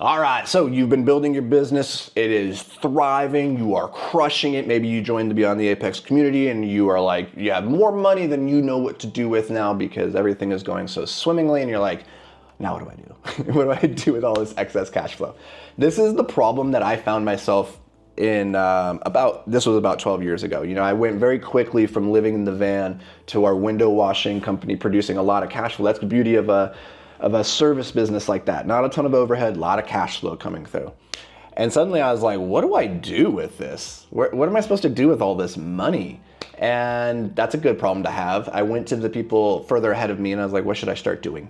All right, so you've been building your business. It is thriving. You are crushing it. Maybe you joined the Beyond the Apex community and you are like, you have more money than you know what to do with now because everything is going so swimmingly, and you're like, now what do I do? What do I do with all this excess cash flow? This is the problem that I found myself in this was about 12 years ago. You know, I went very quickly from living in the van to our window washing company producing a lot of cash flow. That's the beauty of a service business like that. Not a ton of overhead, a lot of cash flow coming through. And suddenly I was like, what do I do with this? What am I supposed to do with all this money? And that's a good problem to have. I went to the people further ahead of me and I was like, what should I start doing?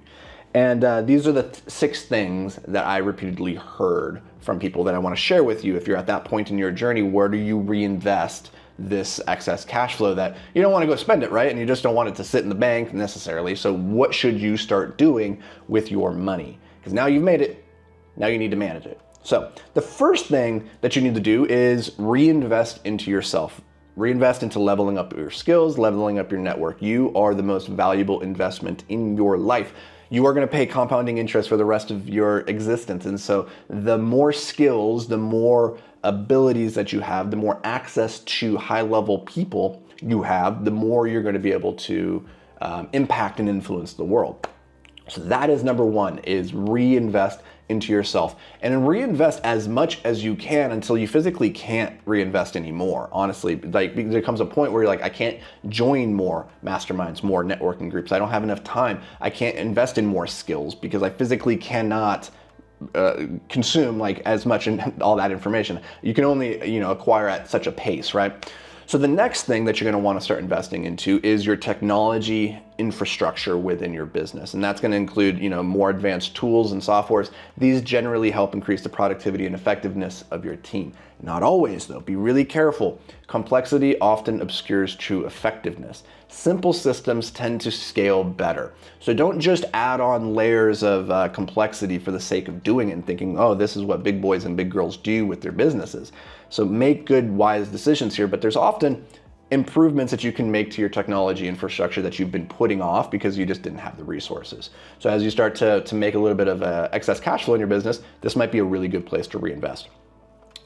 And these are the 6 things that I repeatedly heard from people that I want to share with you. If you're at that point in your journey, where do you reinvest this excess cash flow that you don't want to go spend it, right? And you just don't want it to sit in the bank necessarily. So what should you start doing with your money? Because now you've made it, now you need to manage it. So the first thing that you need to do is reinvest into yourself. Reinvest into leveling up your skills, leveling up your network. You are the most valuable investment in your life. You are going to pay compounding interest for the rest of your existence. And so the more skills, the more abilities that you have, the more access to high-level people you have, the more you're going to be able to impact and influence the world. So that is number 1, is reinvest into yourself. And reinvest as much as you can until you physically can't reinvest anymore. Honestly, like there comes a point where you're like, I can't join more masterminds, more networking groups. I don't have enough time. I can't invest in more skills because I physically cannot consume like as much and all that information. You can only, you know, acquire at such a pace, right? So the next thing that you're going to want to start investing into is your technology infrastructure within your business. And that's going to include, you know, more advanced tools and softwares. These generally help increase the productivity and effectiveness of your team. Not always though, be really careful. Complexity often obscures true effectiveness. Simple systems tend to scale better. So don't just add on layers of complexity for the sake of doing it and thinking, oh, this is what big boys and big girls do with their businesses. So make good, wise decisions here, but there's often improvements that you can make to your technology infrastructure that you've been putting off because you just didn't have the resources. So as you start to make a little bit of excess cash flow in your business, this might be a really good place to reinvest.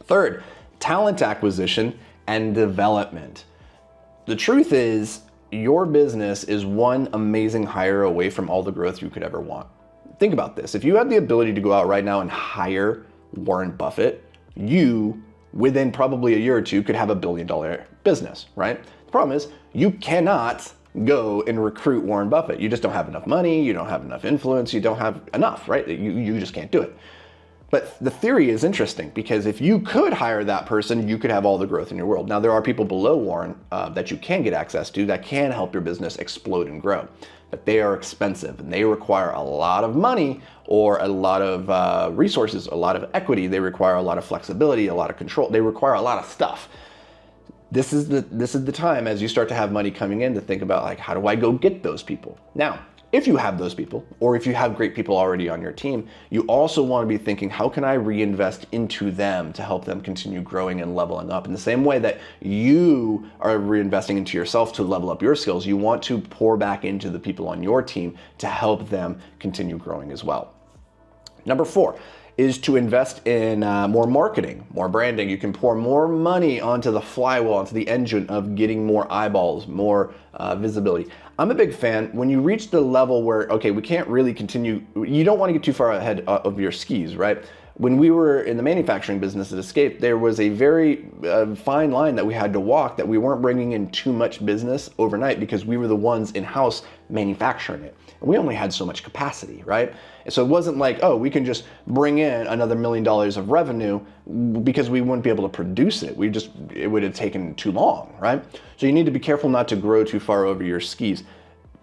Third, talent acquisition and development. The truth is, your business is one amazing hire away from all the growth you could ever want. Think about this. If you had the ability to go out right now and hire Warren Buffett, you, within probably a year or two, could have $1 billion business, right? The problem is you cannot go and recruit Warren Buffett. You just don't have enough money, you don't have enough influence, you don't have enough, right? You just can't do it. But the theory is interesting because if you could hire that person, you could have all the growth in your world. Now, there are people below Warren that you can get access to that can help your business explode and grow. But they are expensive and they require a lot of money or a lot of resources, a lot of equity. They require a lot of flexibility, a lot of control. They require a lot of stuff. This is the time as you start to have money coming in to think about, like, how do I go get those people? Now, if you have those people, or if you have great people already on your team, you also want to be thinking, how can I reinvest into them to help them continue growing and leveling up? In the same way that you are reinvesting into yourself to level up your skills, you want to pour back into the people on your team to help them continue growing as well. Number 4 is to invest in more marketing, more branding. You can pour more money onto the flywheel, onto the engine of getting more eyeballs, more visibility. I'm a big fan. When you reach the level where, okay, we can't really continue, you don't want to get too far ahead of your skis, right? When we were in the manufacturing business at Escape, there was a very fine line that we had to walk, that we weren't bringing in too much business overnight because we were the ones in-house manufacturing it. And we only had so much capacity, right? And so it wasn't like, oh, we can just bring in another $1 million of revenue because we wouldn't be able to produce it. It would have taken too long, right? So you need to be careful not to grow too far over your skis.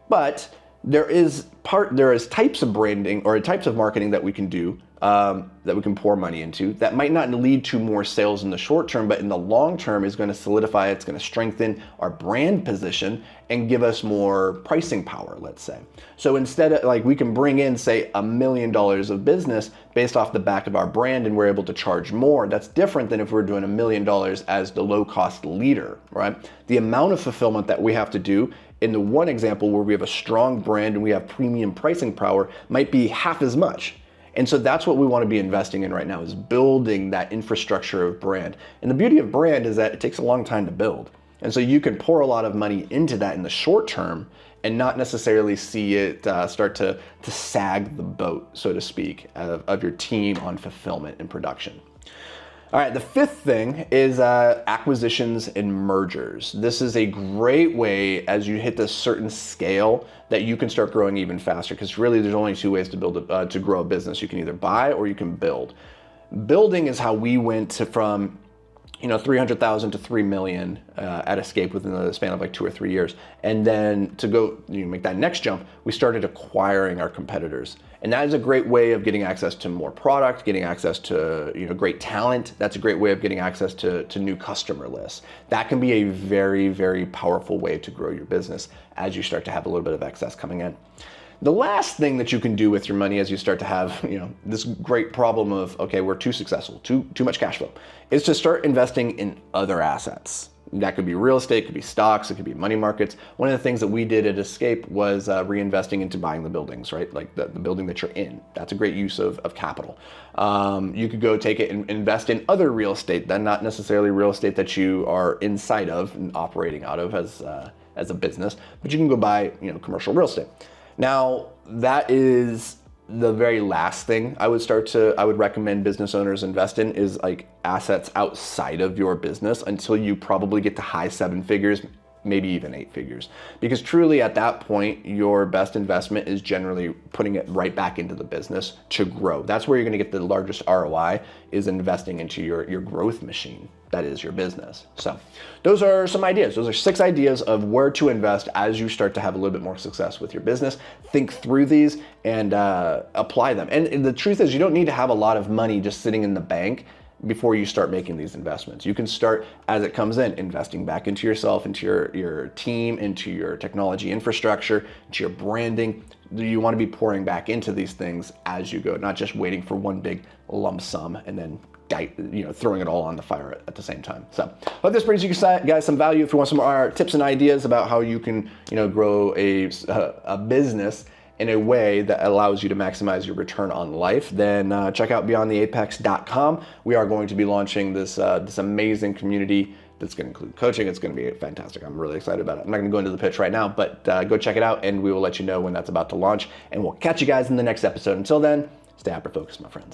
But there is types of branding or types of marketing that we can do that we can pour money into that might not lead to more sales in the short term, but in the long term is going to solidify, it's going to strengthen our brand position and give us more pricing power, let's say. So instead of, like, we can bring in, say, $1 million of business based off the back of our brand and we're able to charge more. That's different than if we're doing $1 million as the low cost leader, right? The amount of fulfillment that we have to do in the one example where we have a strong brand and we have premium pricing power might be half as much. And so that's what we want to be investing in right now, is building that infrastructure of brand. And the beauty of brand is that it takes a long time to build. And so you can pour a lot of money into that in the short term and not necessarily see it start to sag the boat, so to speak, of your team on fulfillment and production. All right, the fifth thing is acquisitions and mergers. This is a great way, as you hit this certain scale, that you can start growing even faster, because really there's only two ways to grow a business. You can either buy or you can build. Building is how we went from 300,000 to 3 million at Escape within the span of like 2 or 3 years. And then to go make that next jump, we started acquiring our competitors. And that is a great way of getting access to more product, getting access to great talent. That's a great way of getting access to new customer lists. That can be a very, very powerful way to grow your business as you start to have a little bit of excess coming in. The last thing that you can do with your money as you start to have, this great problem of, okay, we're too successful, too much cash flow, is to start investing in other assets. That could be real estate, it could be stocks, it could be money markets. One of the things that we did at Escape was reinvesting into buying the buildings, right? Like the building that you're in. That's a great use of capital. You could go take it and invest in other real estate, then not necessarily real estate that you are inside of and operating out of as a business, but you can go buy, commercial real estate. Now, that is the very last thing I would recommend business owners invest in, is like assets outside of your business until you probably get to high 7 figures, maybe even 8 figures. Because truly at that point, your best investment is generally putting it right back into the business to grow. That's where you're gonna get the largest ROI, is investing into your growth machine. That is your business. So those are some ideas. Those are 6 ideas of where to invest as you start to have a little bit more success with your business. Think through these and apply them. And the truth is, you don't need to have a lot of money just sitting in the bank before you start making these investments. You can start as it comes in, investing back into yourself, into your team, into your technology infrastructure, into your branding. You want to be pouring back into these things as you go, not just waiting for one big lump sum and then throwing it all on the fire at the same time. So hope this brings you guys some value. If you want some more tips and ideas about how you can grow a business in a way that allows you to maximize your return on life, then check out beyondtheapex.com. We are going to be launching this amazing community that's going to include coaching. It's going to be fantastic. I'm really excited about it. I'm not going to go into the pitch right now, but go check it out and we will let you know when that's about to launch. And we'll catch you guys in the next episode. Until then, stay hyper-focused, my friends.